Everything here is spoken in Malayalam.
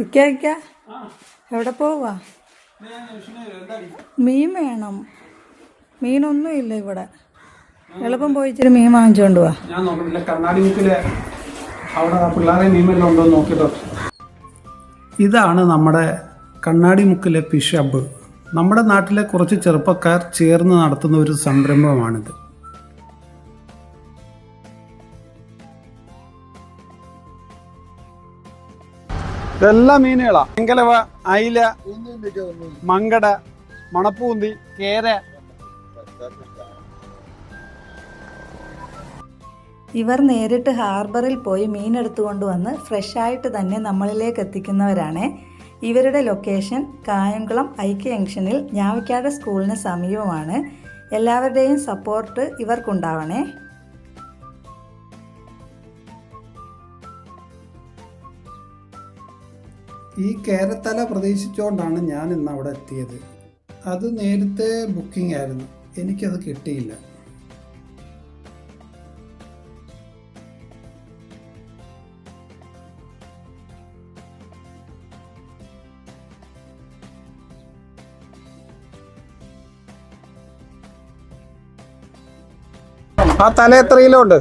ഇക്ക എവിടെ പോവാ? മീൻ വേണം. മീനൊന്നുമില്ല ഇവിടെ. എളുപ്പം പോയി ഇച്ചിരി മീൻ വാങ്ങിച്ചോണ്ട് പോവാ. ഞാൻ നോക്കട്ടില്ല, കണ്ണാടി മുക്കിലെ അവിടെ പിള്ളേരെ മീനെല്ലാം ഉണ്ടോ നോക്കിട്ടോ. ഇതാണ് നമ്മുടെ കണ്ണാടിമുക്കിലെ ഫിഷ് ഹബ്ബ്. നമ്മുടെ നാട്ടിലെ കുറച്ച് ചെറുപ്പക്കാർ ചേർന്ന് നടത്തുന്ന ഒരു സംരംഭമാണിത്. ഇതെല്ലാം മീനുകളാ. എങ്കലവ, അയില, മങ്കട, മണപ്പൂന്തി, കേര. ഇവർ നേരിട്ട് ഹാർബറിൽ പോയി മീനെടുത്തുകൊണ്ട് വന്ന് ഫ്രഷായിട്ട് തന്നെ നമ്മളിലേക്ക് എത്തിക്കുന്നവരാണ്. ഇവരുടെ ലൊക്കേഷൻ കായംകുളം ഐക്യ ജംഗ്ഷനിൽ ഞാവിക്കാട് സ്കൂളിന് സമീപമാണ്. എല്ലാവരുടെയും സപ്പോർട്ട് ഇവർക്കുണ്ടാവണേ. ഈ കേരത്തല പ്രതീക്ഷിച്ചുകൊണ്ടാണ് ഞാൻ ഇന്ന് അവിടെ എത്തിയത്. അത് നേരത്തെ ബുക്കിംഗ് ആയിരുന്നു, എനിക്കത് കിട്ടിയില്ല. ആ തല എത്ര കിലോ ഉണ്ട്?